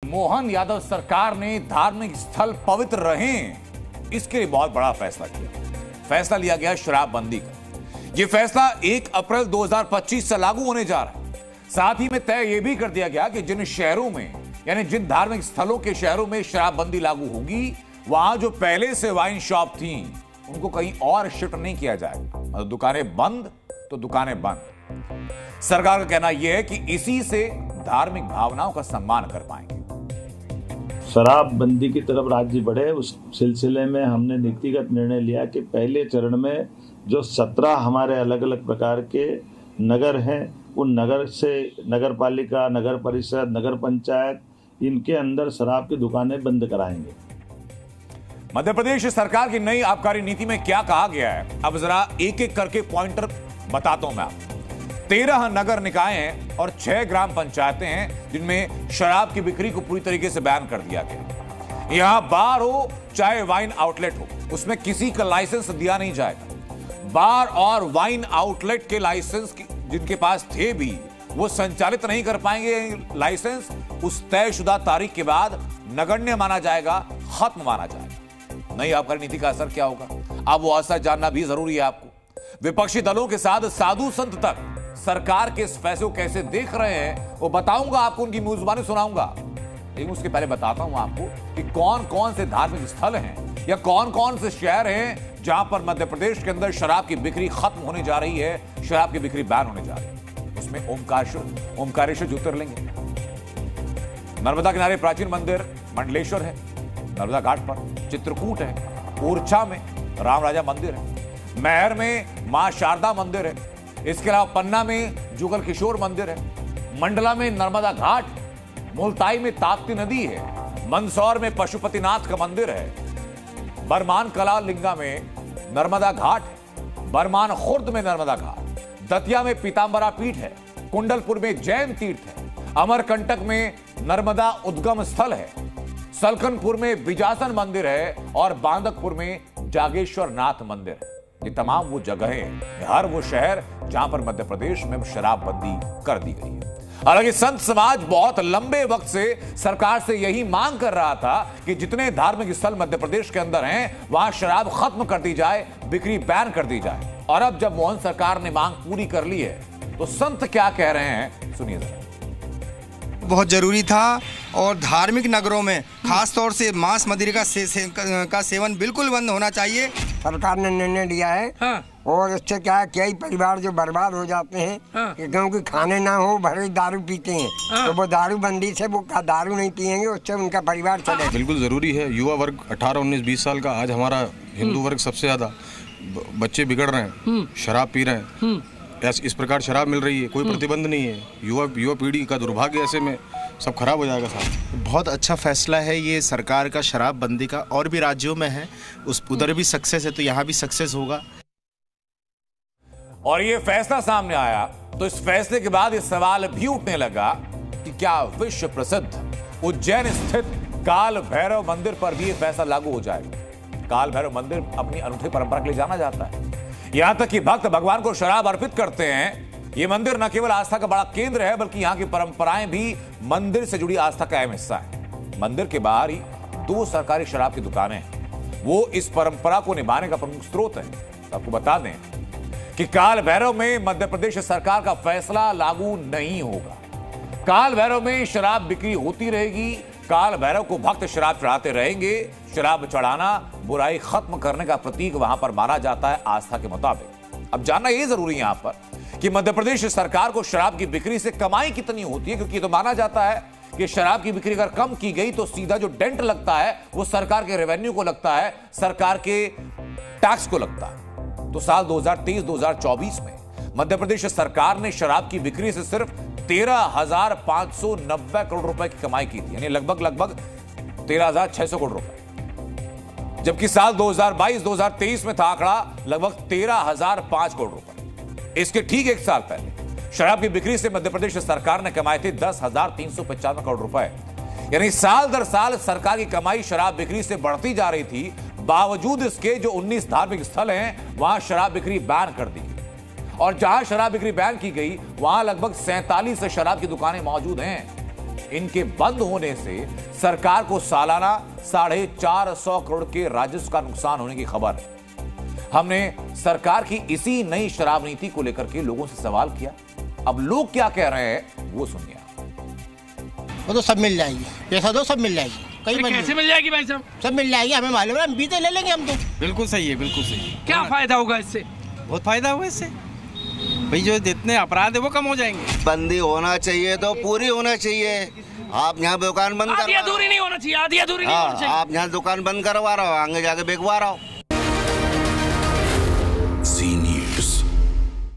मोहन यादव सरकार ने धार्मिक स्थल पवित्र रहें, इसके लिए बहुत बड़ा फैसला किया। फैसला लिया गया शराबबंदी का। यह फैसला 1 अप्रैल 2025 से लागू होने जा रहा है। साथ ही में तय यह भी कर दिया गया कि जिन शहरों में यानी जिन धार्मिक स्थलों के शहरों में शराबबंदी लागू होगी, वहां जो पहले से वाइन शॉप थी उनको कहीं और शिफ्ट नहीं किया जाएगा। मतलब दुकानें बंद तो दुकानें बंद। सरकार का कहना यह है कि इसी से धार्मिक भावनाओं का सम्मान कर पाएंगे। शराबबंदी की तरफ राज्य बढ़े, उस सिलसिले में हमने नीतिगत निर्णय लिया कि पहले चरण में जो 17 हमारे अलग अलग प्रकार के नगर हैं, उन नगर से नगर पालिका, नगर परिषद, नगर पंचायत, इनके अंदर शराब की दुकानें बंद कराएंगे। मध्य प्रदेश सरकार की नई आबकारी नीति में क्या कहा गया है, अब जरा एक एक करके पॉइंटर बताता हूं मैं आपको। 13 नगर निकाय हैं और 6 ग्राम पंचायतें हैं जिनमें शराब की बिक्री को पूरी तरीके से बैन कर दिया गया। यहां बार हो चाहे वाइन आउटलेट हो, उसमें किसी का लाइसेंस दिया नहीं जाएगा। बार और वाइन आउटलेट के लाइसेंस जिनके पास थे भी वो संचालित नहीं कर पाएंगे। लाइसेंस उस तयशुदा तारीख के बाद नगण्य माना जाएगा, खत्म माना जाएगा। नई आबकारी नीति का असर क्या होगा, अब वो असर जानना भी जरूरी है आपको। विपक्षी दलों के साथ साधु संत तक सरकार के इस फैसले को कैसे देख रहे हैं वो बताऊंगा आपको, उनकी मेजबानी सुनाऊंगा। लेकिन उसके पहले बताता हूं आपको कि कौन कौन से धार्मिक स्थल हैं या कौन कौन से शहर हैं जहां पर मध्य प्रदेश के अंदर शराब की बिक्री खत्म होने जा रही है, शराब की बिक्री बैन होने जा रही है। उसमें ओमकारेश्वर ज्योतिर्लिंग है, नर्मदा किनारे प्राचीन मंदिर मंडलेश्वर है, नर्मदा घाट पर चित्रकूट है, ओरछा में राम राजा मंदिर है, महर में मां शारदा मंदिर है, इसके अलावा पन्ना में जुगल किशोर मंदिर है, मंडला में नर्मदा घाट, मुल्ताई में ताप्ती नदी है, मंदसौर में पशुपतिनाथ का मंदिर है, बरमान कला लिंगा में नर्मदा घाट, बरमान खुर्द में नर्मदा घाट, दतिया में पीतांबरा पीठ है, कुंडलपुर में जैन तीर्थ है, अमरकंटक में नर्मदा उद्गम स्थल है, सलकनपुर में बिजासन मंदिर है और बांदकपुर में जागेश्वर नाथ मंदिर है। ये तमाम वो जगहें, हर वो शहर जहां पर मध्य प्रदेश में शराबबंदी कर दी गई है। हालांकि संत समाज बहुत लंबे वक्त से सरकार से यही मांग कर रहा था कि जितने धार्मिक स्थल मध्य प्रदेश के अंदर हैं वहां शराब खत्म कर दी जाए, बिक्री बैन कर दी जाए। और अब जब मोहन सरकार ने मांग पूरी कर ली है तो संत क्या कह रहे हैं, सुनिए जरा। बहुत जरूरी था और धार्मिक नगरों में खास तौर से मांस मदिरा का सेवन बिल्कुल बंद होना चाहिए। सरकार ने निर्णय लिया है। हाँ। और इससे क्या है, कई परिवार जो बर्बाद हो जाते हैं। हाँ। क्योंकि खाने ना हो भरे दारू पीते हैं। हाँ। तो वो दारू बंदी से वो दारू नहीं पिएंगे, उससे उनका परिवार चले। बिल्कुल जरूरी है। युवा वर्ग 18, 19, 20 साल का, आज हमारा हिंदू वर्ग सबसे ज्यादा, बच्चे बिगड़ रहे हैं, शराब पी रहे हैं, इस प्रकार शराब मिल रही है, कोई प्रतिबंध नहीं है। युवा पीढ़ी का दुर्भाग्य, ऐसे में सब खराब हो जाएगा साहब। बहुत अच्छा फैसला है ये सरकार का शराबबंदी का, और भी राज्यों में है, उधर भी सक्सेस है तो यहाँ भी सक्सेस होगा। और ये फैसला सामने आया तो इस फैसले के बाद ये सवाल भी उठने लगा कि क्या विश्व प्रसिद्ध उज्जैन स्थित काल भैरव मंदिर पर भी ये फैसला लागू हो जाएगा। काल भैरव मंदिर अपनी अनूठी परंपरा के लिए जाना जाता है। यहां तक कि भक्त भगवान को शराब अर्पित करते हैं। ये मंदिर न केवल आस्था का बड़ा केंद्र है बल्कि यहां की परंपराएं भी मंदिर से जुड़ी आस्था का अहम हिस्सा है। मंदिर के बाहर ही 2 सरकारी शराब की दुकानें हैं, वो इस परंपरा को निभाने का प्रमुख स्रोत है। आपको बता दें कि काल भैरव में मध्य प्रदेश सरकार का फैसला लागू नहीं होगा। काल भैरव में शराब बिक्री होती रहेगी, काल भैरव को भक्त शराब चढ़ाते रहेंगे। शराब चढ़ाना बुराई खत्म करने का प्रतीक वहां पर माना जाता है आस्था के मुताबिक। अब जानना यह जरूरी है यहां पर कि मध्य प्रदेश सरकार को शराब की बिक्री से कमाई कितनी होती है, क्योंकि ये तो माना जाता है कि शराब की बिक्री अगर कम की गई तो सीधा जो डेंट लगता है वो सरकार के रेवेन्यू को लगता है, सरकार के टैक्स को लगता है। तो साल 2023-2024 में मध्य प्रदेश सरकार ने शराब की बिक्री से सिर्फ 13,590 करोड़ रुपए की कमाई की थी, यानी लगभग 13,600 करोड़ रुपए, जबकि साल 2022-2023 में था आंकड़ा लगभग 13,005 करोड़ रुपए। इसके ठीक 1 साल पहले शराब की बिक्री से मध्य प्रदेश सरकार ने कमाए थे 10,395 करोड़ रुपए, यानी साल दर साल सरकार की कमाई शराब बिक्री से बढ़ती जा रही थी। बावजूद इसके जो 19 धार्मिक स्थल हैं वहां शराब बिक्री बैन कर दी गई, और जहां शराब बिक्री बैन की गई वहां लगभग 47 शराब की दुकानें मौजूद हैं। इनके बंद होने से सरकार को सालाना 450 करोड़ के राजस्व का नुकसान होने की खबर। हमने सरकार की इसी नई शराब नीति को लेकर के लोगों से सवाल किया। अब लोग क्या कह रहे हैं वो सुनिए। वो तो सब मिल जाएगी, पैसा दो सब मिल जाएगी। कैसे मिल जाएगी भाई साहब? सब मिल जाएगी, हमें मालूम है, हम बीते ले लेंगे हम तो। बिल्कुल सही है, बिल्कुल सही है। क्या फायदा होगा इससे? बहुत फायदा होगा इससे भाई, जो जितने अपराध है वो कम हो जाएंगे। बंदी होना चाहिए तो पूरी होना चाहिए। आप यहाँ दुकान बंद आधी अधूरी नहीं होना चाहिए, आधी अधूरी नहीं होना चाहिए। आप यहाँ दुकान बंद करवा रहे हो, आगे जाके बेचवा रहा हो।